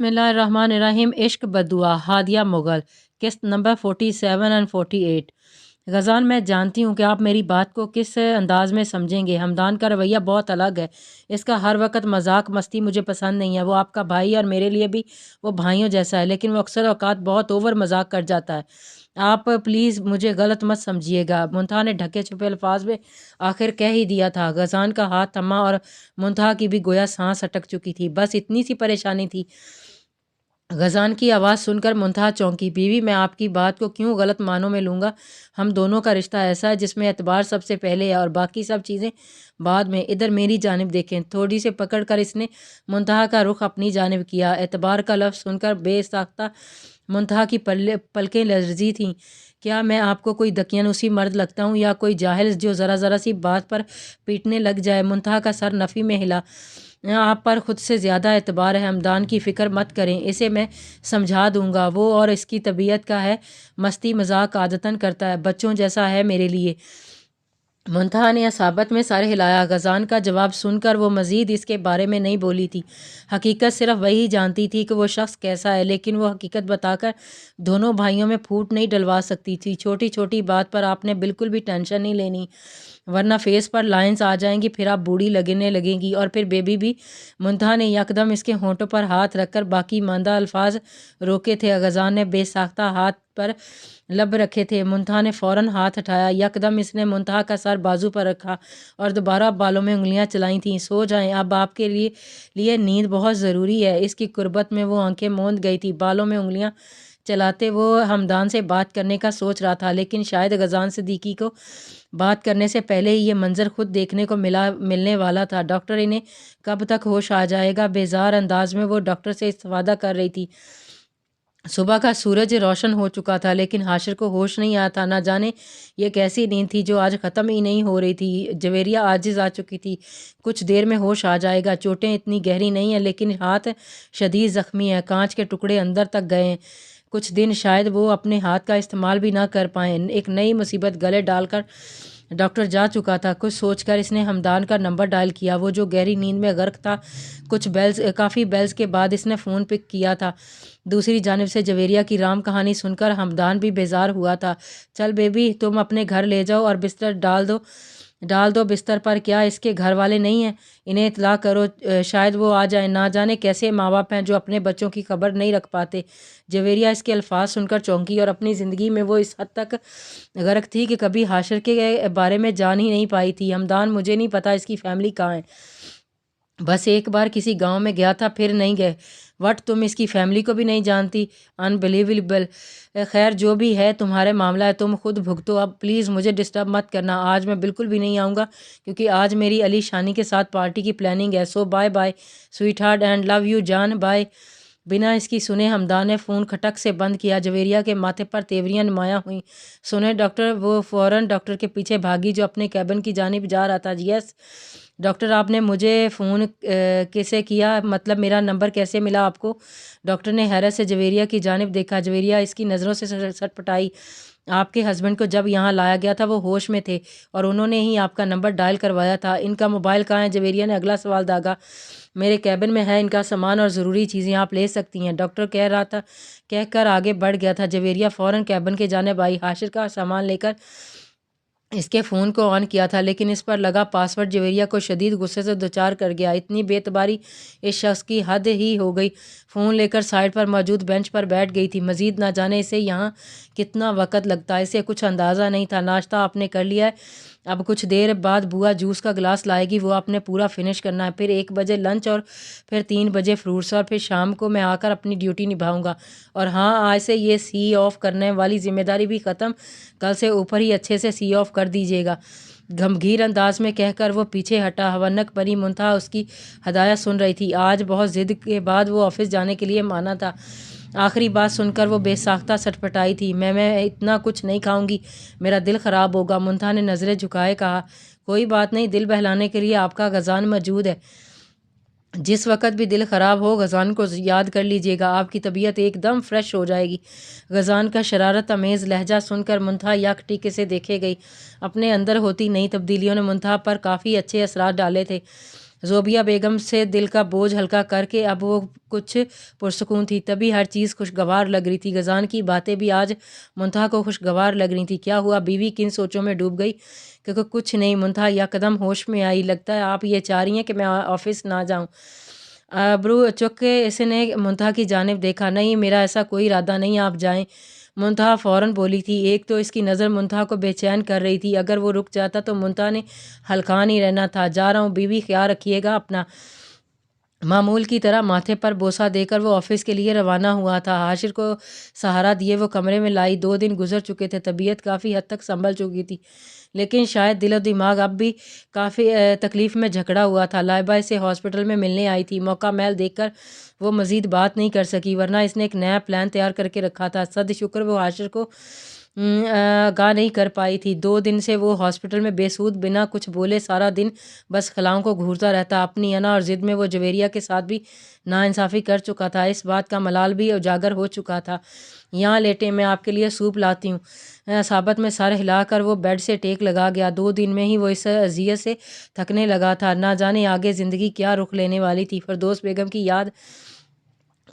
बिस्मिल्लाहिर्रहमानिर्रहीम। इश्क बद्दुआ हादिया मुग़ल किस्त नंबर 47 एंड 48। गज़ान, मैं जानती हूँ कि आप मेरी बात को किस अंदाज़ में समझेंगे। हमदान का रवैया बहुत अलग है। इसका हर वक्त मजाक मस्ती मुझे पसंद नहीं है। वो आपका भाई और मेरे लिए भी वो भाइयों जैसा है, लेकिन वो अक्सर औकात बहुत ओवर मजाक कर जाता है। आप प्लीज़ मुझे गलत मत समझिएगा। मुंतहा ने ढके छुपे अल्फाज में आखिर कह ही दिया था। गज़ान का हाथ थमा और मुंतहा की भी गोया सांस अटक चुकी थी। बस इतनी सी परेशानी थी। गज़ान की आवाज़ सुनकर मुंतहा चौंकी। बीवी, मैं आपकी बात को क्यों गलत मानों में लूँगा? हम दोनों का रिश्ता ऐसा है जिसमें एतबार सबसे पहले है और बाकी सब चीज़ें बाद में। इधर मेरी जानिब देखें। थोड़ी से पकड़ कर इसने मुंतहा का रुख अपनी जानिब किया। एतबार का लफ्ज़ सुनकर बेसाख्ता मुंतहा की पलकें लर्जी थीं। क्या मैं आपको कोई दकियानूसी मर्द लगता हूँ या कोई जाहिल जो ज़रा ज़रा सी बात पर पीटने लग जाए? मुंतहा का सर नफ़ी में हिला। आप पर खुद से ज़्यादा एतबार है। हमदान की फ़िक्र मत करें, इसे मैं समझा दूंगा। वो और इसकी तबीयत का है, मस्ती मजाक आदतन करता है, बच्चों जैसा है मेरे लिए। मुंतहा ने असाबत में सर हिलाया। गज़ान का जवाब सुनकर वो मज़ीद इसके बारे में नहीं बोली थी। हकीकत सिर्फ वही जानती थी कि वो शख्स कैसा है, लेकिन वो हकीकत बताकर दोनों भाइयों में फूट नहीं डलवा सकती थी। छोटी छोटी बात पर आपने बिल्कुल भी टेंशन नहीं लेनी, वरना फेस पर लाइंस आ जाएंगी, फिर आप बूढ़ी लगने लगेंगी और फिर बेबी भी। मुंतहा ने यकदम इसके होंठों पर हाथ रखकर बाकी मांदा अल्फाज रोके थे। गज़ान ने बेसाख्ता हाथ पर लब रखे थे। मुंतहा ने फ़ौरन हाथ हटाया। यकदम इसने मुंतहा का सर बाजू पर रखा और दोबारा बालों में उंगलियां चलाई थीं। सो जाएं, अब आपके लिए नींद बहुत ज़रूरी है। इसकी कुर्बत में वो आंखें मूंद गई थी। बालों में उंगलियां चलाते वो हमदान से बात करने का सोच रहा था, लेकिन शायद गज़ान सिद्दीकी को बात करने से पहले ही ये मंजर खुद देखने को मिलने वाला था। डॉक्टर, इन्हें कब तक होश आ जाएगा? बेजार अंदाज में वो डॉक्टर से इस्तिफादा कर रही थी। सुबह का सूरज रोशन हो चुका था, लेकिन हाशिर को होश नहीं आया था। ना जाने ये कैसी नींद थी जो आज ख़त्म ही नहीं हो रही थी। जवेरिया आजिज़ आ चुकी थी। कुछ देर में होश आ जाएगा। चोटें इतनी गहरी नहीं हैं, लेकिन हाथ शदीद ज़ख्मी है। कांच के टुकड़े अंदर तक गए हैं। कुछ दिन शायद वो अपने हाथ का इस्तेमाल भी ना कर पाएँ। एक नई मुसीबत गले डालकर डॉक्टर जा चुका था। कुछ सोचकर इसने हमदान का नंबर डायल किया, वो जो गहरी नींद में गर्क था। काफ़ी बेल्स के बाद इसने फ़ोन पिक किया था। दूसरी जानिब से जवेरिया की राम कहानी सुनकर हमदान भी बेजार हुआ था। चल बेबी, तुम अपने घर ले जाओ और बिस्तर डाल दो बिस्तर पर। क्या इसके घर वाले नहीं हैं? इन्हें इतला करो, शायद वो आ जाए। ना जाने कैसे माँ बाप हैं जो अपने बच्चों की खबर नहीं रख पाते। जवेरिया इसके अल्फाज सुनकर चौंकी और अपनी ज़िंदगी में वो इस हद तक गर्क थी कि कभी हाशिर के बारे में जान ही नहीं पाई थी। हमदान, मुझे नहीं पता इसकी फैमिली कहाँ है। बस एक बार किसी गांव में गया था, फिर नहीं गए। वट, तुम इसकी फैमिली को भी नहीं जानती? अनबिलीवेबल। खैर, जो भी है तुम्हारे मामला है, तुम खुद भुगतो। अब प्लीज़ मुझे डिस्टर्ब मत करना। आज मैं बिल्कुल भी नहीं आऊँगा, क्योंकि आज मेरी अली शानी के साथ पार्टी की प्लानिंग है। So bye bye sweetheart and love you जान, बाय। बिना इसकी सुने हमदान ने फ़ोन खटक से बंद किया। जवेरिया के माथे पर तेवरियां नुमायां हुई। सुने डॉक्टर, वो फ़ौरन डॉक्टर के पीछे भागी जो अपने कैबिन की जानिब जा रहा था। यस डॉक्टर, आपने मुझे फ़ोन कैसे किया? मतलब मेरा नंबर कैसे मिला आपको? डॉक्टर ने हैरत से जवेरिया की जानिब देखा। जवेरिया इसकी नज़रों से सटपटाई। आपके हस्बैंड को जब यहाँ लाया गया था वो होश में थे और उन्होंने ही आपका नंबर डायल करवाया था। इनका मोबाइल कहाँ है? जवेरिया ने अगला सवाल दागा। मेरे कैबिन में है इनका सामान और ज़रूरी चीज़ें आप ले सकती हैं, डॉक्टर कह रहा था। कहकर आगे बढ़ गया था। जवेरिया फ़ौरन कैबिन के जानिब आई। हाशिर का सामान लेकर इसके फ़ोन को ऑन किया था, लेकिन इस पर लगा पासवर्ड जवेरिया को शदीद गुस्से से दोचार कर गया। इतनी बेतबारी इस शख्स की हद ही हो गई। फ़ोन लेकर साइड पर मौजूद बेंच पर बैठ गई थी। मज़ीद ना जाने इसे यहाँ कितना वक़्त लगता है, इसे कुछ अंदाज़ा नहीं था। नाश्ता आपने कर लिया है? अब कुछ देर बाद बुआ जूस का गिलास लाएगी, वो आपने पूरा फिनिश करना है। फिर 1 बजे लंच और फिर 3 बजे फ्रूट्स और फिर शाम को मैं आकर अपनी ड्यूटी निभाऊंगा। और हाँ, आज से ये सी ऑफ करने वाली जिम्मेदारी भी ख़त्म। कल से ऊपर ही अच्छे से सी ऑफ कर दीजिएगा। गंभीर अंदाज में कहकर वो पीछे हटा। हवनक बनी मुंतहा उसकी हदायत सुन रही थी। आज बहुत ज़िद के बाद वो ऑफिस जाने के लिए माना था। आखिरी बात सुनकर वो बेसाख्ता सटपटाई थी। मैं इतना कुछ नहीं खाऊंगी, मेरा दिल ख़राब होगा। मुंतहा ने नज़रें झुकाए कहा, कोई बात नहीं, दिल बहलाने के लिए आपका गज़ान मौजूद है। जिस वक़्त भी दिल ख़राब हो गज़ान को याद कर लीजिएगा, आपकी तबीयत एकदम फ्रेश हो जाएगी। गज़ान का शरारत अमेज़ लहजा सुनकर मुंतहा यक टीके से देखे गई। अपने अंदर होती नई तब्दीलियों ने मुंतहा पर काफ़ी अच्छे असरात डाले थे। ज़ोबिया बेगम से दिल का बोझ हल्का करके अब वो कुछ पुरसकून थी। तभी हर चीज़ खुशगवार लग रही थी। गजान की बातें भी आज मुंतहा को खुशगवार लग रही थी। क्या हुआ बीवी, किन सोचों में डूब गई? क्योंकि कुछ नहीं। मुंतहा यकदम होश में आई। लगता है आप ये चाह रही हैं कि मैं ऑफिस ना जाऊँ? अब्रू चुक के इसने मुंतहा की जानिब देखा। नहीं, मेरा ऐसा कोई इरादा नहीं, आप जाएं। मुंतहा फ़ौरन बोली थी। एक तो इसकी नज़र मुंतहा को बेचैन कर रही थी। अगर वो रुक जाता तो मुंतहा ने हल्का नहीं रहना था। जा रहा हूँ बीवी, ख्याल रखिएगा अपना। मामूल की तरह माथे पर बोसा देकर वो ऑफिस के लिए रवाना हुआ था। हाशिर को सहारा दिए वो कमरे में लाई। 2 दिन गुजर चुके थे। तबीयत काफ़ी हद तक संभल चुकी थी, लेकिन शायद दिल और दिमाग अब भी काफ़ी तकलीफ़ में झगड़ा हुआ था। लाइबा इसे हॉस्पिटल में मिलने आई थी। मौका महल देखकर वो मज़ीद बात नहीं कर सकी, वरना इसने एक नया प्लान तैयार करके रखा था। सद शुक्र वो हाशिर को आगाह नहीं कर पाई थी। 2 दिन से वो हॉस्पिटल में बेसूद बिना कुछ बोले सारा दिन बस खलाओं को घूरता रहता। अपनी अना और ज़िद में वो जवेरिया के साथ भी नाइंसाफ़ी कर चुका था। इस बात का मलाल भी उजागर हो चुका था। यहाँ लेटे, मैं आपके लिए सूप लाती हूँ। साबत में सर हिलाकर वो बेड से टेक लगा गया। 2 दिन में ही वो इस अजियत से थकने लगा था। ना जाने आगे ज़िंदगी क्या रुख लेने वाली थी। फिरदौस बेगम की याद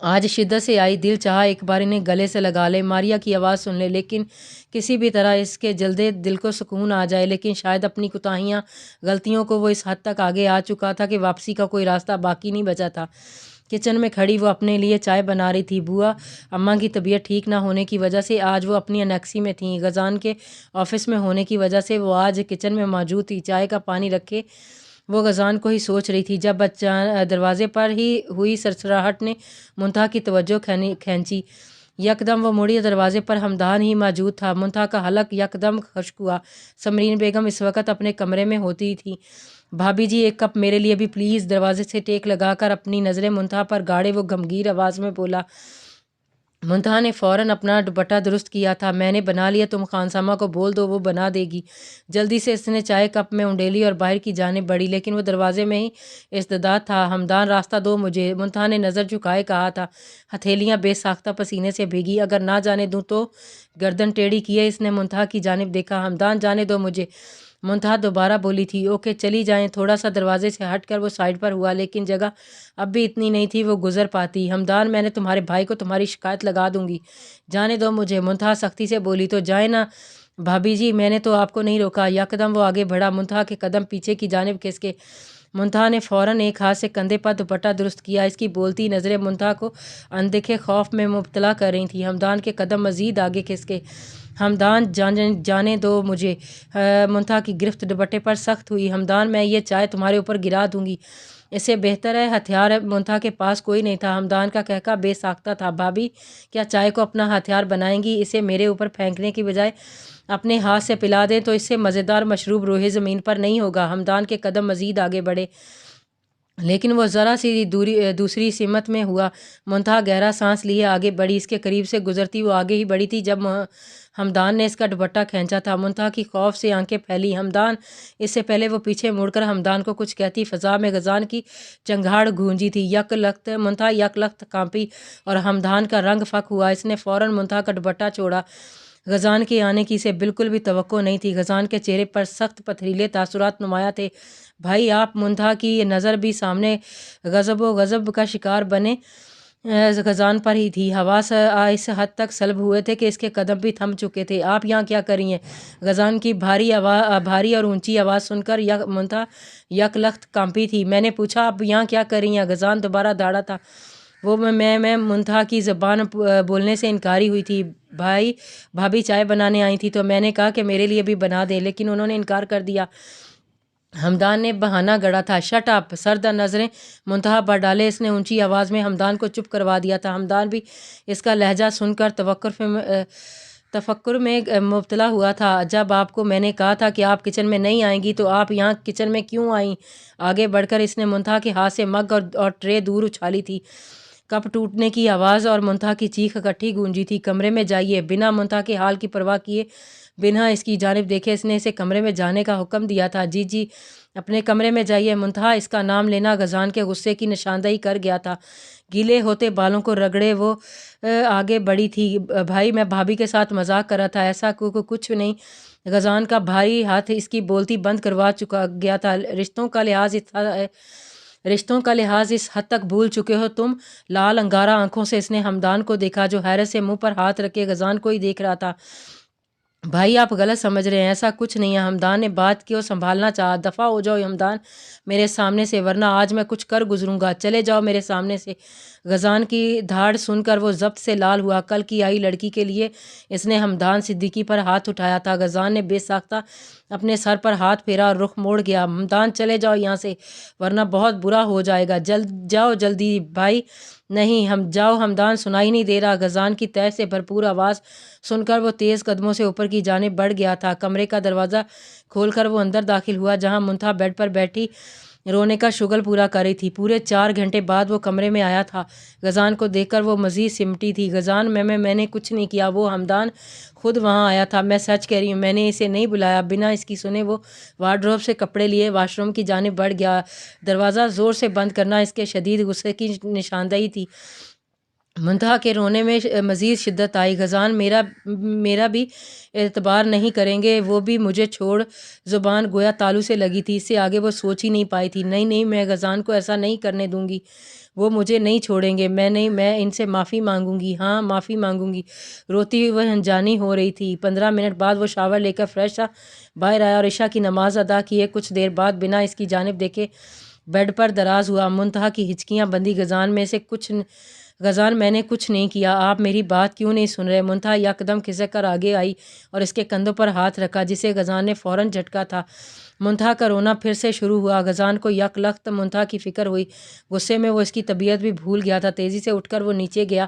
आज शिद्दत से आई। दिल चाहा एक बार इन्हें गले से लगा ले, मारिया की आवाज़ सुन ले, लेकिन किसी भी तरह इसके जल्दे दिल को सुकून आ जाए। लेकिन शायद अपनी कोताहियाँ, गलतियों को वो इस हद तक आगे आ चुका था कि वापसी का कोई रास्ता बाकी नहीं बचा था। किचन में खड़ी वो अपने लिए चाय बना रही थी। बुआ अम्मा की तबीयत ठीक ना होने की वजह से आज वो अपनी अनेक्सी में थी। गजान के ऑफिस में होने की वजह से वो आज किचन में मौजूद थी। चाय का पानी रखे वो गजान को ही सोच रही थी जब बच्चा दरवाजे पर ही हुई सरसराहट ने मुंतहा की तवज्जो खींची। यकदम वो मुड़ी, दरवाजे पर हमदान ही मौजूद था। मुंतहा का हलक यकदम खुश्क हुआ। समरीन बेगम इस वक्त अपने कमरे में होती थी। भाभी जी, एक कप मेरे लिए भी प्लीज़। दरवाजे से टेक लगाकर अपनी नज़रें मुंतहा पर गाड़े वो गमगीर आवाज़ में बोला। मुंतहा ने फ़ौरन अपना दुपट्टा दुरुस्त किया था। मैंने बना लिया, तुम खानसामा को बोल दो, वो बना देगी। जल्दी से इसने चाय कप में उंडेली और बाहर की जानिब बढ़ी, लेकिन वो दरवाजे में ही इस्तदाद था। हमदान, रास्ता दो मुझे। मुंतहा ने नज़र झुकाए कहा था, हथेलियाँ बेसाख्ता पसीने से भीगी। अगर ना जाने दूँ तो? गर्दन टेढ़ी किए इसने मुंतहा की जानिब देखा। हमदान, जाने दो मुझे। मुंतहा दोबारा बोली थी। ओके, चली जाएं। थोड़ा सा दरवाजे से हटकर वो साइड पर हुआ, लेकिन जगह अब भी इतनी नहीं थी वो गुजर पाती। हमदान, मैंने तुम्हारे भाई को तुम्हारी शिकायत लगा दूंगी। जाने दो मुझे। मुंतहा सख्ती से बोली। तो जाए ना भाभी जी, मैंने तो आपको नहीं रोका। यकदम वो आगे बढ़ा। मुंतहा के कदम पीछे की जानिब खिसके। मुंतहा ने फ़ौरन एक हाथ से कंधे पर दुपट्टा दुरुस्त किया। इसकी बोलती नज़रें मुंतहा को अनदेखे खौफ में मुब्तला कर रही थी। हमदान के कदम मज़ीद आगे खिसके। हमदान, जाने दो मुझे। मुंतहा की गिरफ्त दुपट्टे पर सख्त हुई। हमदान, मैं ये चाय तुम्हारे ऊपर गिरा दूंगी। इससे बेहतर है हथियार मुंतहा के पास कोई नहीं था। हमदान का कहका बेसाख्ता था। भाभी, क्या चाय को अपना हथियार बनाएंगी? इसे मेरे ऊपर फेंकने की बजाय अपने हाथ से पिला दें तो इससे मज़ेदार मशरूब रोहे ज़मीन पर नहीं होगा। हमदान के कदम मज़ीद आगे बढ़े, लेकिन वो ज़रा सी दूसरी सिमत में हुआ। मुंतहा गहरा सांस लिए आगे बढ़ी। इसके करीब से गुजरती वो आगे ही बढ़ी थी जब हमदान ने इसका दुपट्टा खींचा था। मुंतहा की खौफ से आंखें फैली। हमदान, इससे पहले वो पीछे मुड़कर हमदान को कुछ कहती, फ़ज़ा में गजान की चंगाड़ गूंजी थी। मुंतहा यकलख्त कांपी और हमदान का रंग फ़क हुआ। इसने फ़ौरन मुंतहा का दुपट्टा छोड़ा। गजान के आने की इसे बिल्कुल भी तवक्को नहीं थी। गजान के चेहरे पर सख्त पथरीले तासुरात नुमाया थे। भाई आप? मुंतहा की नज़र भी सामने गज़ब का शिकार बने गजान पर ही थी। हवास इस हद तक सलब हुए थे कि इसके कदम भी थम चुके थे। आप यहाँ क्या कर रही हैं? गजान की भारी और ऊंची आवाज़ सुनकर मुंतहा यकलख्त कांपी थी। मैंने पूछा, आप यहाँ क्या कर रही हैं? गजान दोबारा दाड़ा था। वो मैं मुंतहा की ज़बान बोलने से इनकारी हुई थी। भाई, भाभी चाय बनाने आई थी तो मैंने कहा कि मेरे लिए भी बना दे, लेकिन उन्होंने इनकार कर दिया। हमदान ने बहाना गढ़ा था। Shut up. सरदा नज़रें मुंतहा पर डाले इसने ऊंची आवाज़ में हमदान को चुप करवा दिया था। हमदान भी इसका लहजा सुनकर तफक्कुर में मुब्तला हुआ था। जब आपको मैंने कहा था कि आप किचन में नहीं आएंगी तो आप यहाँ किचन में क्यों आई? आगे बढ़कर इसने मुंतहा के हाथ से मग और ट्रे दूर उछाली थी। कप टूटने की आवाज़ और मुंतहा की चीख इकट्ठी गूंजी थी। कमरे में जाइए। बिना मुंतहा के हाल की परवाह किए, बिना इसकी जानिब देखे इसने इसे कमरे में जाने का हुक्म दिया था। जी जी, अपने कमरे में जाइए। मुंतहा इसका नाम लेना गजान के गुस्से की निशानदही कर गया था। गीले होते बालों को रगड़े वो आगे बढ़ी थी। भाई, मैं भाभी के साथ मजाक कर रहा था, ऐसा कुछ नहीं। गजान का भारी हाथ इसकी बोलती बंद करवा चुका गया था। रिश्तों का लिहाज رشتوں کا لحاظ اس حد تک بھول چکے ہو تم؟ لال انگارہ آنکھوں سے اس نے ہمدان کو دیکھا جو حیرت سے منہ پر ہاتھ رکھے غزان کو ہی دیکھ رہا تھا۔ بھائی آپ غلط سمجھ رہے ہیں، ایسا کچھ نہیں ہے۔ ہمدان نے بات کی اور سنبھالنا چاہا۔ دفع ہو جاؤ ہمدان میرے سامنے سے، ورنہ آج میں کچھ کر گزروں گا، چلے جاؤ میرے سامنے سے۔ غزان کی دھاڑ سن کر وہ ضبط سے لال ہوا۔ کل کی آئی لڑکی کے لیے اس نے ہمدان صدیقی پر ہاتھ اٹھایا تھا۔ غزان نے بے ساختہ اپنے سر پر ہاتھ پھیرا اور رخ موڑ گیا۔ ہمدان چلے جاؤ یہاں سے ورنہ بہت برا ہو جائے گا، جاؤ جلدی بھائی۔ نہیں ہم جاؤ ہمدان، سنائی نہیں دے رہا؟ غزان کی تہ سے بھرپور آواز سن کر وہ تیز قدموں سے اوپر کی جانب بڑھ گیا تھا۔ کمرے کا دروازہ کھول کر وہ اندر داخل ہوا جہاں منتہا بیڈ پر بیٹھی رونے کا شغل پورا کر رہی تھی۔ پورے 4 گھنٹے بعد وہ کمرے میں آیا تھا۔ غزان کو دیکھ کر وہ مزید سمٹی تھی۔ غزان میں نے کچھ نہیں کیا، وہ ہمدان خود وہاں آیا تھا، میں سچ کہہ رہی ہوں، میں نے اسے نہیں بلایا۔ بنا اس کی سنے وہ وارڈروب سے کپڑے لیے واش روم کی جانب بڑھ گیا۔ دروازہ زور سے بند کرنا اس کے شدید غصے کی نشاندہی تھی۔ منتہا کے رونے میں مزید شدت آئی۔ غزان میرا بھی اعتبار نہیں کریں گے، وہ بھی مجھے چھوڑ۔ زبان گویا تالو سے لگی تھی، اس سے آگے وہ سوچ ہی نہیں پائی تھی۔ نہیں میں غزان کو ایسا نہیں کرنے دوں گی، وہ مجھے نہیں چھوڑیں گے، میں ان سے معافی مانگوں گی، ہاں معافی مانگوں گی۔ روتی ہوئی وہ انجانی ہو رہی تھی۔ 15 منٹ بعد وہ شاور لے کر فریش سا باہر آیا اور عشاء کی نماز ادا کیے کچھ دیر بعد بنا اس کی جانب دیکھے بیڈ پر دراز ہوا۔ منتہا کی ہچکیاں بندھی۔ غزان میں نے کچھ نہیں کیا، آپ میری بات کیوں نہیں سن رہے؟ منتہا یک دم کھسک کر آگے آئی اور اس کے کندھوں پر ہاتھ رکھا جسے غزان نے فوراً جھٹکا تھا۔ منتہا کا رونا پھر سے شروع ہوا۔ غزان کو یک لخت منتہا کی فکر ہوئی۔ غصے میں وہ اس کی طبیعت بھی بھول گیا تھا۔ تیزی سے اٹھ کر وہ نیچے گیا۔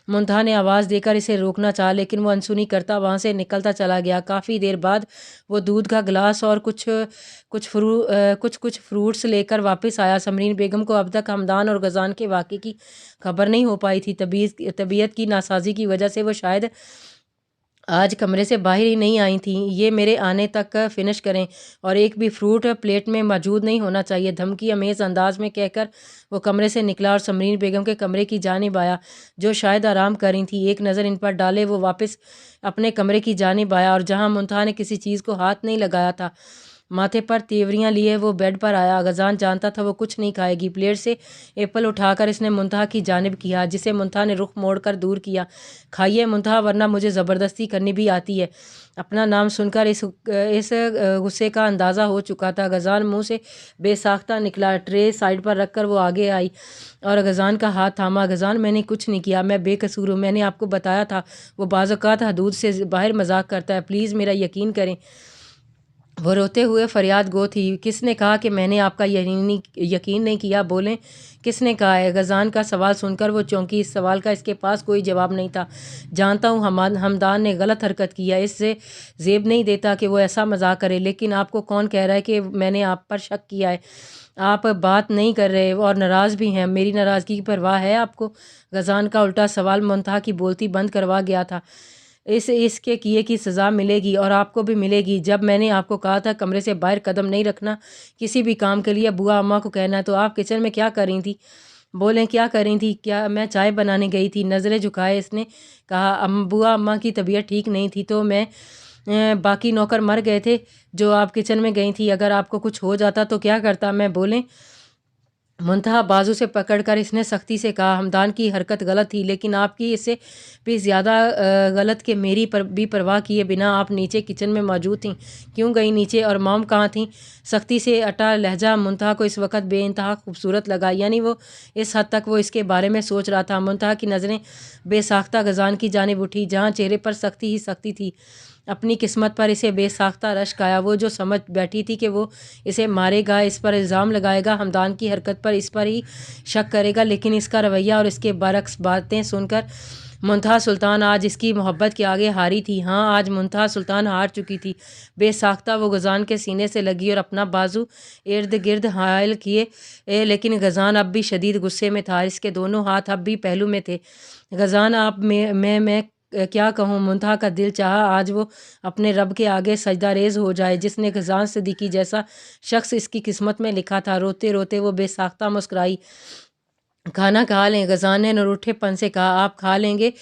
منتہا نے آواز دے کر اسے روکنا چاہا لیکن وہ انسنی کرتا وہاں سے نکلتا چلا گیا۔ کافی دیر بعد وہ دودھ کا گلاس اور کچھ فروٹس لے کر واپس آیا۔ سمرین بیگم کو اب تک ہمدان اور غزان کے واقعے کی خبر نہیں ہو پائی تھی۔ طبیعت کی ناسازی کی وجہ سے وہ شاید آج کمرے سے باہر ہی نہیں آئی تھیں۔ یہ میرے آنے تک فنش کریں، اور ایک بھی فروٹ پلیٹ میں موجود نہیں ہونا چاہیے، دھمکی امیز انداز میں کہہ کر وہ کمرے سے نکلا اور سمرین بیگم کے کمرے کی جانب آیا جو شاید آرام کر رہی تھیں۔ ایک نظر ان پر ڈالے وہ واپس اپنے کمرے کی جانب آیا اور جہاں منتہا نے کسی چیز کو ہاتھ نہیں لگایا تھا، ماتھے پر تیوریاں لیے وہ بیڈ پر آیا۔ غزان جانتا تھا وہ کچھ نہیں کھائے گی۔ پلیٹ سے ایپل اٹھا کر اس نے منتہا کی جانب کیا جسے منتہا نے رخ موڑ کر دور کیا۔ کھائیے منتہا ورنہ مجھے زبردستی کرنی بھی آتی ہے۔ اپنا نام سن کر اس غصے کا اندازہ ہو چکا تھا۔ غزان منہ سے بے ساختہ نکلا۔ ٹرے سائڈ پر رکھ کر وہ آگے آئی اور غزان کا ہاتھ تھاما۔ غزان میں نے کچھ نہیں کیا، میں بے قصور ہوں، میں نے آپ کو بتایا تھا وہ بعض اوقات حدود سے باہر مذاق کرتا ہے، پلیز میرا یقین کریں۔ وہ روتے ہوئے فریاد گو تھی۔ کس نے کہا کہ میں نے آپ کا یقین نہیں کیا؟ بولیں کس نے کہا ہے؟ غزان کا سوال سن کر وہ چونکی۔ اس سوال کا اس کے پاس کوئی جواب نہیں تھا۔ جانتا ہوں ہمدان نے غلط حرکت کی ہے، اس سے زیب نہیں دیتا کہ وہ ایسا مذاق کرے، لیکن آپ کو کون کہہ رہا ہے کہ میں نے آپ پر شک کیا ہے؟ آپ بات نہیں کر رہے اور ناراض بھی ہیں، میری ناراضگی کی پرواہ ہے آپ کو؟ غزان کا الٹا سوال منتہا کی بولتی بند کروا گیا تھا۔ اس کے کیے کی سزا ملے گی اور آپ کو بھی ملے گی۔ جب میں نے آپ کو کہا تھا کمرے سے باہر قدم نہیں رکھنا کسی بھی کام کے لیے، بوا اماں کو کہنا ہے، تو آپ کچن میں کیا کر رہی تھی؟ بولیں کیا کر رہی تھی؟ کیا میں چائے بنانے گئی تھی؟ نظریں جھکائے اس نے کہا، بوا اماں کی طبیعت ٹھیک نہیں تھی تو میں باقی نوکر مر گئے تھے جو آپ کچن میں گئی تھی، اگر آپ کو کچھ ہو جاتا تو کیا کرتا میں؟ بولیں۔ منتہا بازو سے پکڑ کر اس نے سختی سے کہا، ہمدان کی حرکت غلط تھی لیکن آپ کی اس سے بھی زیادہ غلط کہ میری بھی پرواہ کیے بنا آپ نیچے کچن میں موجود تھیں۔ کیوں گئی نیچے؟ اور موم کہاں تھیں؟ سختی سے اٹا لہجہ منتہا کو اس وقت بے انتہا خوبصورت لگا، یعنی وہ اس حد تک وہ اس کے بارے میں سوچ رہا تھا۔ منتہا کی نظریں بے ساختہ غزان کی جانب اٹھی جہاں چہرے پر سختی ہی سختی تھی۔ اپنی قسمت پر اسے بے ساختہ رشک آیا۔ وہ جو سمجھ بیٹھی تھی کہ وہ اسے مارے گا، اس پر الزام لگائے گا، ہمدان کی حرکت پر اس پر ہی شک کرے گا، لیکن اس کا رویہ اور اس کے برعکس باتیں سن کر منتہا سلطان آج اس کی محبت کے آگے ہاری تھی۔ ہاں آج منتہا سلطان ہار چکی تھی۔ بے ساختہ وہ غزان کے سینے سے لگی اور اپنا بازو ارد گرد حائل کیے، لیکن غزان اب بھی شدید غصے میں تھا، اس کے دونوں ہاتھ اب بھی پہلو میں تھے۔ غزان آپ میں کیا کہوں؟ منتہا کا دل چاہا آج وہ اپنے رب کے آگے سجدہ ریز ہو جائے جس نے غزان صدیقی جیسا شخص اس کی قسمت میں لکھا تھا۔ روتے روتے وہ بے ساختہ مسکرائی۔ खाना खा लें। गजान ने नरूठेपन से कहा, आप खा लेंगे?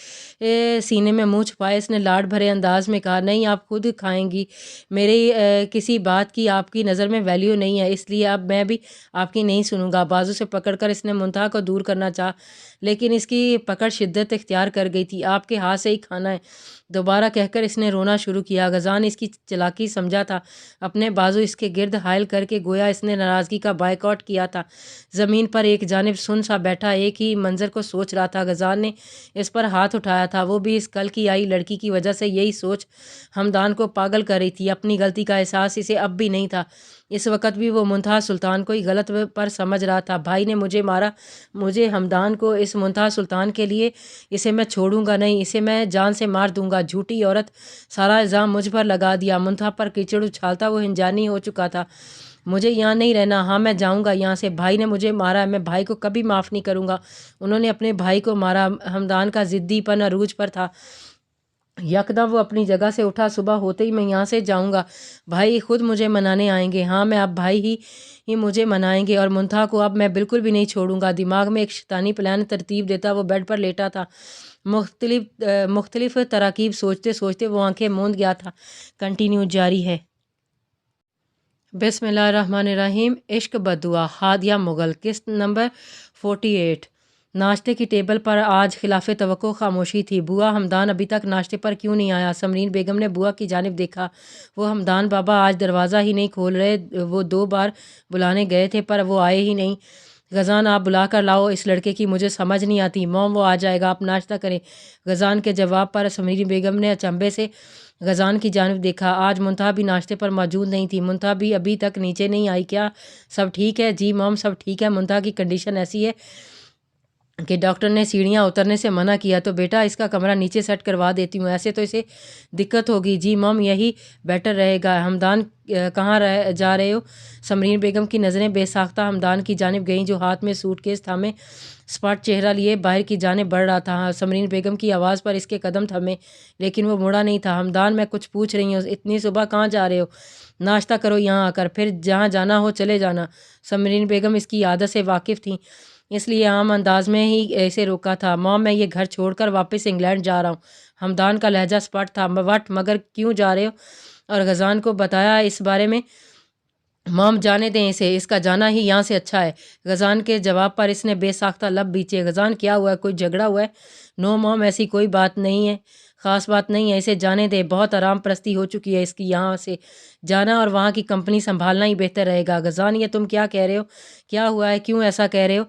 सीने में मुंह छुपाए इसने लाड भरे अंदाज में कहा, नहीं, आप खुद खाएंगी। मेरी किसी बात की आपकी नज़र में वैल्यू नहीं है, इसलिए अब मैं भी आपकी नहीं सुनूंगा। बाजू से पकड़कर इसने मुंतहा को दूर करना चाहा, लेकिन इसकी पकड़ शिद्दत इख्तियार कर गई थी। आपके हाथ से ही खाना है, दोबारा कहकर इसने रोना शुरू किया। गजान इसकी चालाकी समझा था, अपने बाजू इसके गिर्द हायल करके गोया इसने नाराज़गी का बायकॉट किया था। ज़मीन पर एक जानिब सुन सा बैठा एक ही मंज़र को सोच रहा था। गजान ने इस पर हाथ उठाया था, वो भी इस कल की आई लड़की की वजह से। यही सोच हमदान को पागल कर रही थी। अपनी गलती का एहसास इसे अब भी नहीं था। इस वक्त भी वो मुंतहा सुल्तान को ही गलत पर समझ रहा था। भाई ने मुझे मारा, मुझे हमदान को, इस मुंतहा सुल्तान के लिए इसे मैं छोड़ूंगा नहीं, इसे मैं जान से मार दूंगा। झूठी औरत, सारा इल्ज़ाम मुझ पर लगा दिया। मुंतहा पर कीचड़ उछालता वो हिंजानी हो चुका था। मुझे यहाँ नहीं रहना, हाँ मैं जाऊँगा यहाँ से। भाई ने मुझे मारा है, मैं भाई को कभी माफ़ नहीं करूँगा। उन्होंने अपने भाई को मारा। हमदान का ज़िद्दीपन अरूज पर था। यकदम वो अपनी जगह से उठा, सुबह होते ही मैं यहाँ से जाऊँगा, भाई खुद मुझे मनाने आएंगे। हाँ, मैं अब भाई ही मुझे मनाएंगे, और मुंतहा को अब मैं बिल्कुल भी नहीं छोड़ूंगा। दिमाग में एक शैतानी प्लान तरतीब देता वो बेड पर लेटा था। मुख्तलिफ तरकीब सोचते सोचते वो आंखें मूंद गया था। कंटिन्यू जारी है। बिस्मिल्लाहिर्रहमानिर्रहीम। इश्क बदुआ, हादिया मुग़ल, किस्त नंबर 48। नाश्ते की टेबल पर आज खिलाफ तवक्को खामोशी थी। बुआ हमदान अभी तक नाश्ते पर क्यों नहीं आया? समरीन बेगम ने बुआ की जानिब देखा। वो हमदान बाबा आज दरवाज़ा ही नहीं खोल रहे। वो 2 बार बुलाने गए थे पर वो आए ही नहीं। गजान, आप बुला कर लाओ इस लड़के की, मुझे समझ नहीं आती। मोम, वो आ जाएगा, आप नाश्ता करें। गजान के जवाब पर समरीन बेगम ने अचंभे से गजान की जानिब देखा। आज मुंतहा भी नाश्ते पर मौजूद नहीं थी। मुंतहा भी अभी तक नीचे नहीं आई। क्या सब ठीक है? जी मोम, सब ठीक है। मुंतहा की कंडीशन ऐसी है कि डॉक्टर ने सीढ़ियाँ उतरने से मना किया, तो बेटा इसका कमरा नीचे सेट करवा देती हूँ, ऐसे तो इसे दिक्कत होगी। जी मम, यही बेटर रहेगा। हमदान, कहाँ जा रहे हो? समरीन बेगम की नज़रें बेसाख्ता हमदान की जानिब गईं, जो हाथ में सूटकेस थामे स्पॉट चेहरा लिए बाहर की जानिब बढ़ रहा था। समरीन बेगम की आवाज़ पर इसके कदम थमे, लेकिन वो मुड़ा नहीं था। हमदान, मैं कुछ पूछ रही हूँ, इतनी सुबह कहाँ जा रहे हो? नाश्ता करो यहाँ आकर, फिर जहाँ जाना हो चले जाना। समरीन बेगम इसकी आदत से वाकिफ़ थी, इसलिए आम अंदाज में ही ऐसे रोका था। मॉम, मैं ये घर छोड़कर वापस इंग्लैंड जा रहा हूँ। हमदान का लहजा स्पष्ट था। वट, मगर क्यों जा रहे हो? और गजान को बताया इस बारे में? मॉम, जाने दें इसे, इसका जाना ही यहाँ से अच्छा है। गजान के जवाब पर इसने बेसाख्ता लब बीचे। गजान, क्या हुआ है? कोई झगड़ा हुआ है? नो मॉम, ऐसी कोई बात नहीं है, ख़ास बात नहीं है, इसे जाने दे। बहुत आराम परस्ती हो चुकी है इसकी, यहाँ से जाना और वहाँ की कंपनी संभालना ही बेहतर रहेगा। गजान, ये तुम क्या कह रहे हो? क्या हुआ है? क्यों ऐसा कह रहे हो?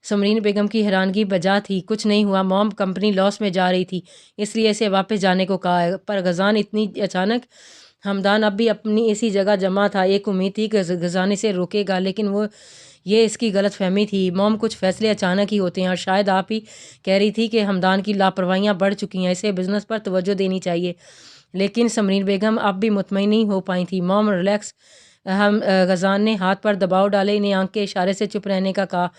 समरीन बेगम की हैरानगी बजा थी। कुछ नहीं हुआ मॉम, कंपनी लॉस में जा रही थी, इसलिए इसे वापस जाने को कहा है। पर गजान, इतनी अचानक? हमदान अब भी अपनी इसी जगह जमा था। एक उम्मीद थी कि गजान इसे रोकेगा, लेकिन वो ये इसकी गलत फहमी थी। मॉम, कुछ फैसले अचानक ही होते हैं, और शायद आप ही कह रही थी कि हमदान की लापरवाहियाँ बढ़ चुकी हैं, इसे बिजनेस पर तवज्जो देनी चाहिए। लेकिन समरीन बेगम अब भी मुतमईन नहीं हो पाई थी। Mom, relax. हम गजान ने हाथ पर दबाव डाले, इन्हें आंख के इशारे से चुप रहने का कहा।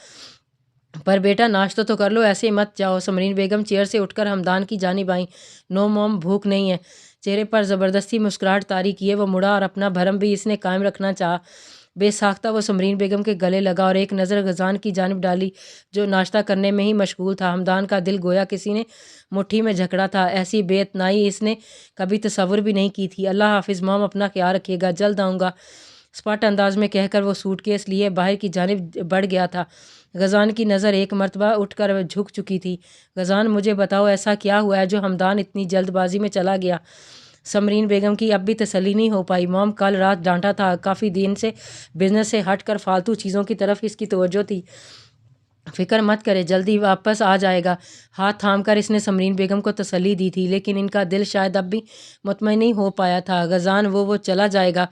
पर बेटा, नाश्ता तो कर लो, ऐसे मत जाओ। समरीन बेगम चेयर से उठकर हमदान की जानिब आई। नो मॉम, भूख नहीं है। चेहरे पर ज़बरदस्ती मुस्कुराहट तारी किए वो मुड़ा, और अपना भरम भी इसने कायम रखना चाहा। बेसाख्ता वो समरीन बेगम के गले लगा और एक नज़र गजान की जानिब डाली, जो नाश्ता करने में ही मशगूल था। हमदान का दिल गोया किसी ने मुट्ठी में झकड़ा था। ऐसी बेइतनाई इसने कभी तसव्वुर भी नहीं की थी। अल्लाह हाफिज़ मॉम, अपना ख्याल रखिएगा, जल्द आऊँगा, स्पॉट अंदाज में कहकर वो सूटकेस लिए बाहर की जानिब बढ़ गया था। गजान की नज़र एक मरतबा उठकर झुक चुकी थी। गजान, मुझे बताओ, ऐसा क्या हुआ है जो हमदान इतनी जल्दबाजी में चला गया? समरीन बेगम की अब भी तसल्ली नहीं हो पाई। मॉम, कल रात डांटा था, काफ़ी दिन से बिजनेस से हटकर फालतू चीज़ों की तरफ इसकी तवज्जो थी। फ़िक्र मत करे, जल्दी वापस आ जाएगा। हाथ थाम कर इसने समरीन बेगम को तसल्ली दी थी, लेकिन इनका दिल शायद अब भी मुतमईन नहीं हो पाया था। गजान, वो चला जाएगा।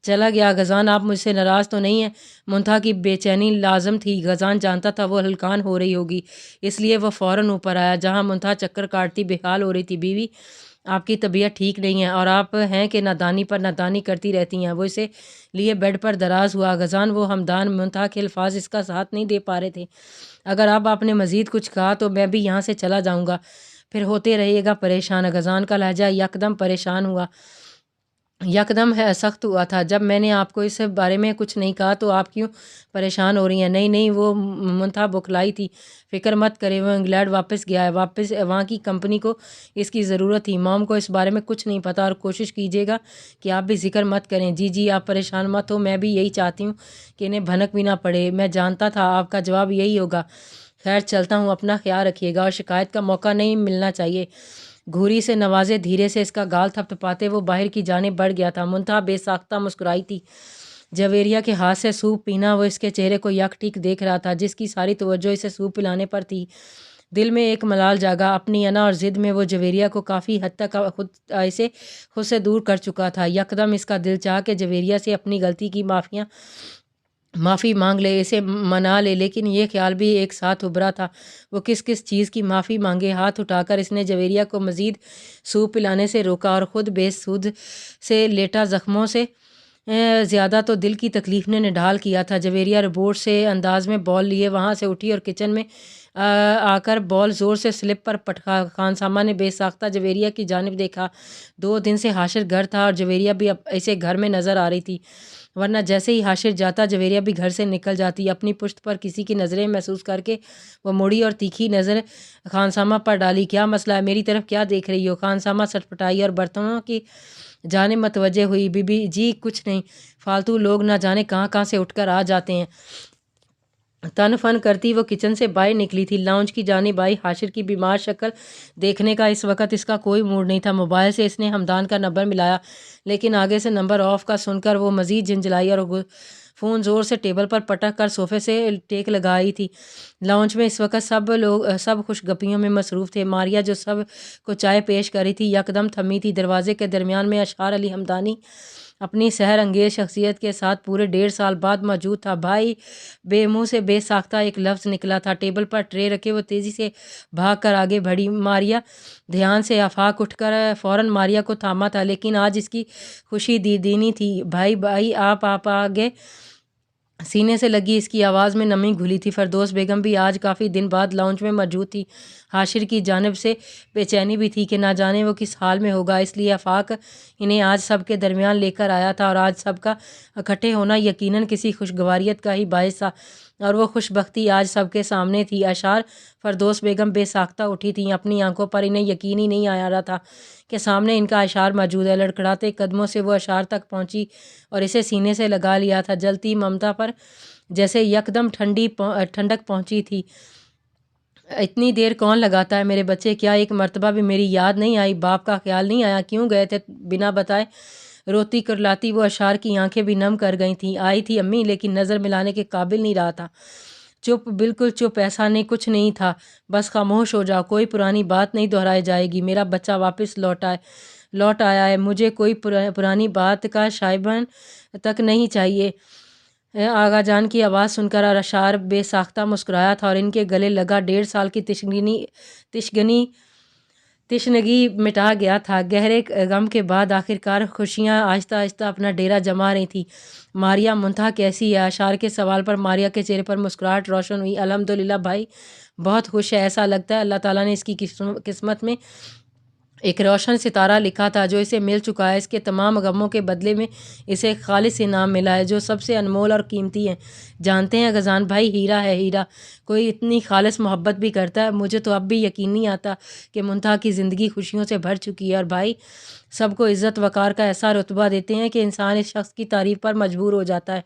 चला गया? गजान, आप मुझसे नाराज़ तो नहीं है? मुंतहा की बेचैनी लाजम थी। गजान जानता था वो हलकान हो रही होगी, इसलिए वह फ़ौरन ऊपर आया, जहाँ मुंतहा चक्कर काटती बेहाल हो रही थी। बीवी, आपकी तबीयत ठीक नहीं है, और आप हैं कि नादानी पर नादानी करती रहती हैं। वो इसे लिए बेड पर दराज हुआ। गजान, वो हमदान, मुंतहा के अल्फाज इसका साथ नहीं दे पा रहे थे। अगर अब आपने मज़ीद कुछ कहा तो मैं भी यहाँ से चला जाऊँगा, फिर होते रहिएगा परेशान। गजान का लहजा यकदम परेशान हुआ। यकदम है सख्त हुआ था। जब मैंने आपको इस बारे में कुछ नहीं कहा तो आप क्यों परेशान हो रही हैं? नहीं नहीं, वो मुंतहा बौखलाई थी। फ़िक्र मत करें, वो इंग्लैंड वापस गया है। वापस वहाँ की कंपनी को इसकी ज़रूरत थी। मॉम को इस बारे में कुछ नहीं पता और कोशिश कीजिएगा कि आप भी ज़िक्र मत करें। जी जी, आप परेशान मत हो, मैं भी यही चाहती हूँ कि इन्हें भनक भी ना पड़े। मैं जानता था आपका जवाब यही होगा। खैर चलता हूँ, अपना ख्याल रखिएगा और शिकायत का मौका नहीं मिलना चाहिए। घूरी से नवाजे धीरे से इसका गाल थपथपाते वो बाहर की जानिब बढ़ गया था। मुंतहा बेसाख्ता मुस्कुराई थी। जवेरिया के हाथ से सूप पीना वो इसके चेहरे को यकटीक देख रहा था, जिसकी सारी तवज्जो इसे सूप पिलाने पर थी। दिल में एक मलाल जागा। अपनी अना और ज़िद में वो जवेरिया को काफ़ी हद तक खुद से दूर कर चुका था। यकदम इसका दिल चाह के जवेरिया से अपनी गलती की माफ़ी मांग ले, इसे मना ले, लेकिन ये ख्याल भी एक साथ उभरा था। वो किस किस चीज़ की माफ़ी मांगे। हाथ उठाकर इसने जवेरिया को मज़ीद सूप पिलाने से रोका और ख़ुद बेसुध से लेटा। ज़ख्मों से ज़्यादा तो दिल की तकलीफ़ ने निढाल किया था। जवेरिया रोबोट से अंदाज में बॉल लिए वहाँ से उठी और किचन में आकर बॉल ज़ोर से स्लिप पर पटका। खानसामा ने बेसाख्ता जवेरिया की जानिब देखा। 2 दिन से हाशिर घर था और जवेरिया भी अब इसे घर में नज़र आ रही थी, वरना जैसे ही हाशिर जाता जवेरिया भी घर से निकल जाती। अपनी पुश्त पर किसी की नज़रें महसूस करके वो मुड़ी और तीखी नज़र खानसामा पर डाली। क्या मसला है? मेरी तरफ क्या देख रही हो? खानसामा सटपटाई और बर्तनों की जानिब मतवज्जे हुई। बीबी जी कुछ नहीं, फालतू लोग ना जाने कहाँ कहाँ से उठकर आ जाते हैं। तन फन करती वो किचन से बाहर निकली थी। लाउंज की जानिब आई। हाशिर की बीमार शक्ल देखने का इस वक्त इसका कोई मूड नहीं था। मोबाइल से इसने हमदान का नंबर मिलाया, लेकिन आगे से नंबर ऑफ का सुनकर वो मज़ीद झंझलाई और फ़ोन ज़ोर से टेबल पर पटक कर सोफ़े से टेक लगाई थी। लाउंज में इस वक्त सब खुशगपियों में मसरूफ़ थे। मारिया जो सब को चाय पेश कर रही थी यकदम थमी थी। दरवाजे के दरमियान में अशहार अली हमदानी अपनी सहर अंगेज शख्सियत के साथ पूरे 1.5 साल बाद मौजूद था। भाई, बेमुँह से बेसाख्ता एक लफ्ज़ निकला था। टेबल पर ट्रे रखे वो तेज़ी से भाग कर आगे बढ़ी। मारिया ध्यान से आफाक उठकर फ़ौरन मारिया को थामा था, लेकिन आज इसकी खुशी दीदीनी थी। भाई भाई आप आगे। सीने से लगी इसकी आवाज़ में नमी घुली थी। फरदौस बेगम भी आज काफ़ी दिन बाद लाउंज में मौजूद थी। हाशिर की जानिब से बेचैनी भी थी कि ना जाने वो किस हाल में होगा, इसलिए आफाक इन्हें आज सब के दरमियान लेकर आया था और आज सबका इकट्ठे होना यकीनन किसी खुशगवारियत का ही बायस था और वो खुशबख्ती आज सबके सामने थी। अशार फरदौस बेगम बेसाख्ता उठी थीं। अपनी आंखों पर इन्हें यकीन ही नहीं आ रहा था कि सामने इनका अशार मौजूद है। लड़खड़ाते कदमों से वो अशार तक पहुंची और इसे सीने से लगा लिया था। जलती ममता पर जैसे यकदम ठंडक पहुंची थी। इतनी देर कौन लगाता है मेरे बच्चे? क्या एक मर्तबा भी मेरी याद नहीं आई? बाप का ख्याल नहीं आया? क्यों गए थे बिना बताए? रोती करलाती वो अशार की आंखें भी नम कर गई थीं। आई थी अम्मी, लेकिन नज़र मिलाने के काबिल नहीं रहा था। चुप, बिल्कुल चुप। ऐसा नहीं, कुछ नहीं था। बस खामोश हो जाओ, कोई पुरानी बात नहीं दोहराई जाएगी। मेरा बच्चा वापस लौट आया है। मुझे कोई पुरानी बात का शायबन तक नहीं चाहिए। आगा जान की आवाज़ सुनकर अशार बेसाख्ता मुस्कुराया था और इनके गले लगा 1.5 साल की तिश्नगी मिटा गया था। गहरे गम के बाद आखिरकार खुशियाँ आहिस्ता आहिस्ता अपना डेरा जमा रही थी। मारिया मुंतहा कैसी है? अशार के सवाल पर मारिया के चेहरे पर मुस्कुराहट रोशन हुई। अल्हम्दुलिल्लाह भाई, बहुत खुश है। ऐसा लगता है अल्लाह ताला ने इसकी किस्मत में एक रोशन सितारा लिखा था जो इसे मिल चुका है। इसके तमाम गमों के बदले में इसे एक खालिस इनाम मिला है जो सबसे अनमोल और कीमती है। जानते हैं गजान भाई, हीरा है हीरा। कोई इतनी खालिस मोहब्बत भी करता है? मुझे तो अब भी यकीन नहीं आता कि मुंतहा की ज़िंदगी खुशियों से भर चुकी है। और भाई, सबको इज़्ज़त वक़ार का ऐसा रुतबा देते हैं कि इंसान इस शख्स की तारीफ़ पर मजबूर हो जाता है।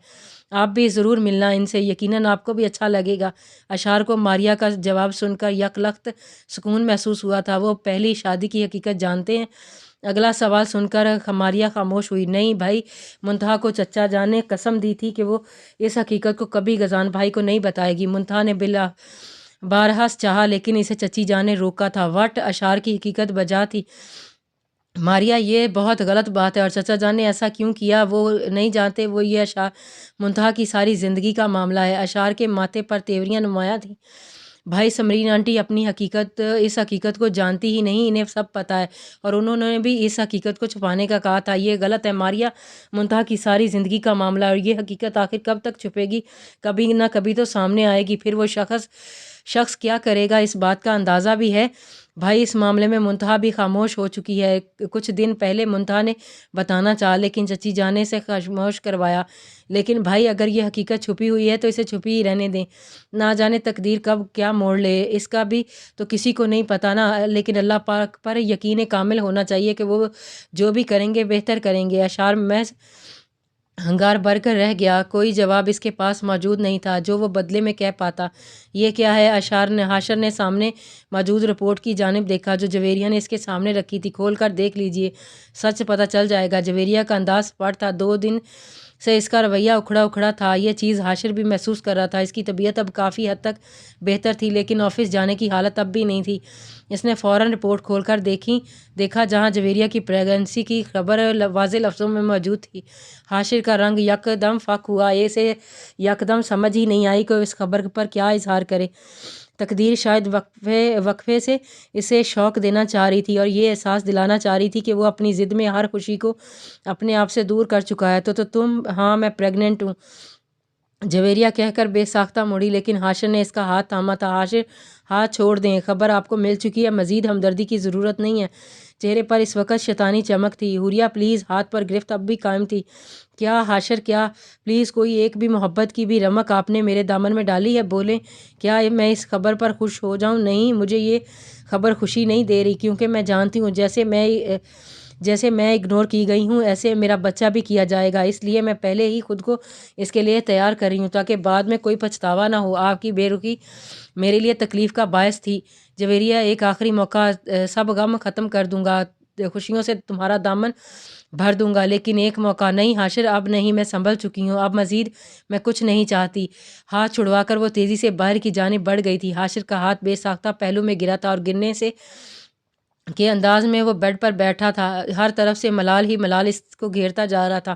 आप भी ज़रूर मिलना इनसे, यकीनन आपको भी अच्छा लगेगा। अशार को मारिया का जवाब सुनकर यकलख्त सुकून महसूस हुआ था। वो पहली शादी की हकीकत जानते हैं? अगला सवाल सुनकर मारिया खामोश हुई। नहीं भाई, मुंतहा को चचा जान ने कसम दी थी कि वो इस हकीकत को कभी गजान भाई को नहीं बताएगी। मुंतहा ने बिला बारहा चाहा, लेकिन इसे चची जान ने रोका था। वट अशार की हकीकत बजा थी। मारिया, ये बहुत गलत बात है और चचा जान ने ऐसा क्यों किया वो नहीं जानते। वो ये अशार मुंतहा की सारी ज़िंदगी का मामला है। अशार के माथे पर तेवरियां नुमाया थी। भाई, समरीन आंटी अपनी इस हकीकत को जानती ही नहीं, इन्हें सब पता है और उन्होंने भी इस हकीकत को छुपाने का कहा था। ये गलत है मारिया, मुंतहा की सारी ज़िंदगी का मामला है और ये हकीकत आखिर कब तक छुपेगी? कभी ना कभी तो सामने आएगी। फिर वो शख्स क्या करेगा, इस बात का अंदाज़ा भी है? بھائی اس معاملے میں منتہا بھی خاموش ہو چکی ہے۔ کچھ دن پہلے منتہا نے بتانا چاہا لیکن چچی جانے سے خاموش کروایا۔ لیکن بھائی اگر یہ حقیقت چھپی ہوئی ہے تو اسے چھپی ہی رہنے دیں، نہ جانے تقدیر کب کیا موڑ لے، اس کا بھی تو کسی کو نہیں پتہ نا۔ لیکن اللہ پاک پر یقین کامل ہونا چاہیے کہ وہ جو بھی کریں گے بہتر کریں گے۔ اشعار محض ہنگار بھر کر رہ گیا، کوئی جواب اس کے پاس موجود نہیں تھا جو وہ بدلے میں کہہ پاتا۔ یہ کیا ہے؟ حاشر نے سامنے موجود رپورٹ کی جانب دیکھا جو جویریہ نے اس کے سامنے رکھی تھی۔ کھول کر دیکھ لیجئے، سچ پتہ چل جائے گا۔ جویریہ کا انداز سپاٹ تھا، 2 دن سے اس کا رویہ اکھڑا اکھڑا تھا۔ یہ چیز حاشر بھی محسوس کر رہا تھا۔ اس کی طبیعت اب کافی حد تک بہتر تھی لیکن آفس جانے کی حالت اب بھی نہیں تھی۔ اس نے فوراً رپورٹ کھول کر دیکھا جہاں جویریہ کی پریگننسی کی خبر واضح لفظوں میں موجود تھی۔ حاشر کا رنگ یک دم فک ہوا، اسے یک دم سمجھ ہی نہیں آئی کہ اس خبر پر کیا اظہار کرے۔ تقدیر شاید وقفے سے اسے شوق دینا چاہ رہی تھی اور یہ احساس دلانا چاہ رہی تھی کہ وہ اپنی ضد میں ہر خوشی کو اپنے آپ سے دور کر چکا ہے۔ تو تم؟ ہاں میں پریگننٹ ہوں، جویریہ کہہ کر بے ساختہ مڑی لیکن حاشر نے اس کا ہاتھ تھاما تھا۔ حاشر ہاتھ چھوڑ دیں، خبر آپ کو مل چکی ہے، مزید ہمدردی کی ضرورت نہیں ہے۔ چہرے پر اس وقت شیطانی چمک تھی۔ حوریہ پلیز، ہاتھ پر گرفت اب بھی قائم تھی۔ کیا حاشر کیا؟ پلیز کوئی ایک بھی محبت کی بھی رمق آپ نے میرے دامن میں ڈالی ہے، بولیں۔ کیا میں اس خبر پر خوش ہو جاؤں؟ نہیں، مجھے یہ خبر خوشی نہیں دے رہی کیونکہ میں جانتی ہوں جیسے میں اگنور کی گئی ہوں ایسے میرا بچہ بھی کیا جائے گا، اس لیے میں پہلے ہی خود کو اس کے لیے تیار کر رہی ہوں تاکہ بعد میں کوئی پچھتاوا نہ ہو۔ آپ کی بے رخی میرے لیے تکلیف کا باعث تھی جویریہ، ایک آخری موقع، سب غم ختم کر دوں گا، خوشیوں سے تمہارا دامن بھر دوں گا، لیکن ایک موقع۔ نہیں حاشر، اب نہیں، میں سنبھل چکی ہوں، اب مزید میں کچھ نہیں چاہتی۔ ہاتھ چھڑوا کر وہ تیزی سے باہر کی جانب بڑھ گئی تھی۔ حاشر کا ہاتھ بے ساختہ پہلو میں گرا تھا اور گرنے سے کے انداز میں وہ بیڈ پر بیٹھا تھا، ہر طرف سے ملال ہی ملال اس کو گھیرتا جا رہا تھا۔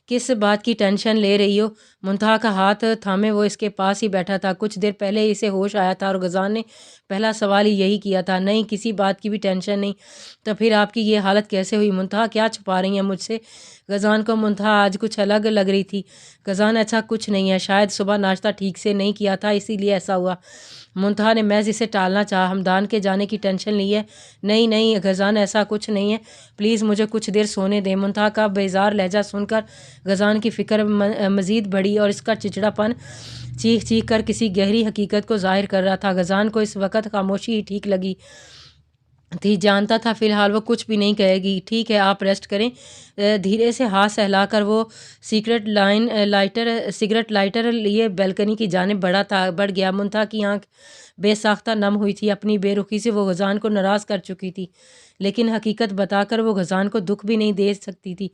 کس بات کی ٹینشن لے رہی ہو؟ منتہا کا ہاتھ تھامے وہ اس کے پاس ہی بیٹھا تھا۔ کچھ دیر پہلے اسے ہوش آیا تھا اور غزان نے پہلا سوال ہی یہی کیا تھا۔ نہیں، کسی بات کی بھی ٹینشن نہیں۔ تو پھر آپ کی یہ حالت کیسے ہوئی؟ منتہا کیا چھپا رہی ہیں مجھ سے؟ غزان کو منتہا آج کچھ الگ لگ رہی تھی۔ غزان ایسا کچھ نہیں ہے، شاید صبح ناشتہ ٹھیک سے نہیں کیا تھا اسی لیے ایسا ہوا۔ منتہا نے محض اسے ٹالنا چاہا۔ ہمدان کے جانے کی ٹینشن لی ہے؟ نہیں نہیں غزان، ایسا کچھ نہیں ہے، پلیز مجھے کچھ دیر سونے دیں۔ منتہا کا بیزار لہجہ سن کر غزان کی فکر مزید بڑھی اور اس کا چچڑا پن چیخ چیخ کر کسی گہری حقیقت کو ظاہر کر رہا تھا۔ غزان کو اس وقت خاموشی ہی ٹھیک لگی تھی، جانتا تھا فی الحال وہ کچھ بھی نہیں کہے گی۔ ٹھیک ہے، آپ ریسٹ کریں۔ دھیرے سے ہاتھ سہلا کر وہ سگریٹ لائٹر لیے بیلکنی کی جانب بڑھ گیا۔ منتہا کی آنکھ بے ساختہ نم ہوئی تھی، اپنی بے رخی سے وہ غزان کو ناراض کر چکی تھی لیکن حقیقت بتا کر وہ غزان کو دکھ بھی نہیں دے سکتی تھی،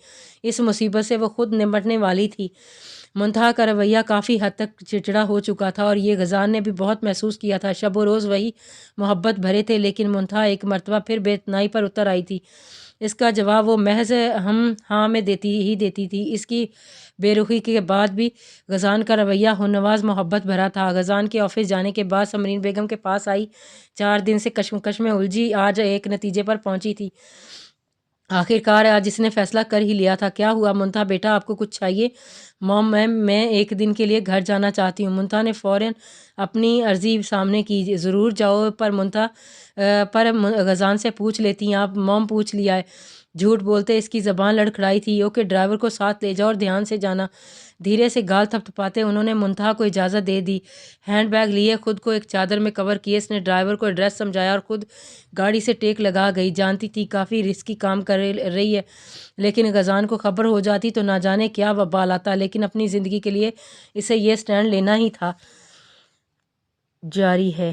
اس مصیبت سے وہ خود نمٹنے والی تھی۔ منتہا کا رویہ کافی حد تک چڑچڑا ہو چکا تھا اور یہ غزان نے بھی بہت محسوس کیا تھا۔ شب و روز وہی محبت بھرے تھے لیکن منتہا ایک مرتبہ پھر بے اتنائی پر اتر آئی تھی۔ اس کا جواب وہ محض ہاں میں دیتی تھی۔ اس کی بے رخی کے بعد بھی غزان کا رویہ ہنرنواز محبت بھرا تھا۔ غزان کے آفس جانے کے بعد سمرین بیگم کے پاس آئی، 4 دن سے کشمکش میں الجھی آج ایک نتیجے پر پہنچی تھی۔ آخر کار آج اس نے فیصلہ کر ہی لیا تھا۔ کیا ہوا منتہا بیٹا، آپ کو کچھ چاہیے؟ موم میں 1 دن کے لیے گھر جانا چاہتی ہوں۔ منتہا نے فوراً اپنی عرضی سامنے کی۔ ضرور جاؤ، پر غزان سے پوچھ لیتی ہیں آپ؟ موم پوچھ لیا ہے۔ جھوٹ بولتے اس کی زبان لڑکھڑائی تھی۔ اوکے، ڈرائیور کو ساتھ لے جاؤ اور دھیان سے جانا۔ دھیرے سے گال تھپتھپاتے انہوں نے منتہا کو اجازت دے دی۔ ہینڈ بیگ لیے، خود کو ایک چادر میں کور کیے، اس نے ڈرائیور کو ایڈریس سمجھایا اور خود گاڑی سے ٹیک لگا گئی۔ جانتی تھی کافی رسکی کام کر رہی ہے لیکن غزان کو خبر ہو جاتی تو نہ جانے کیا وبال آتا، لیکن اپنی زندگی کے لیے اسے یہ سٹینڈ لینا ہی تھا۔ جاری ہے۔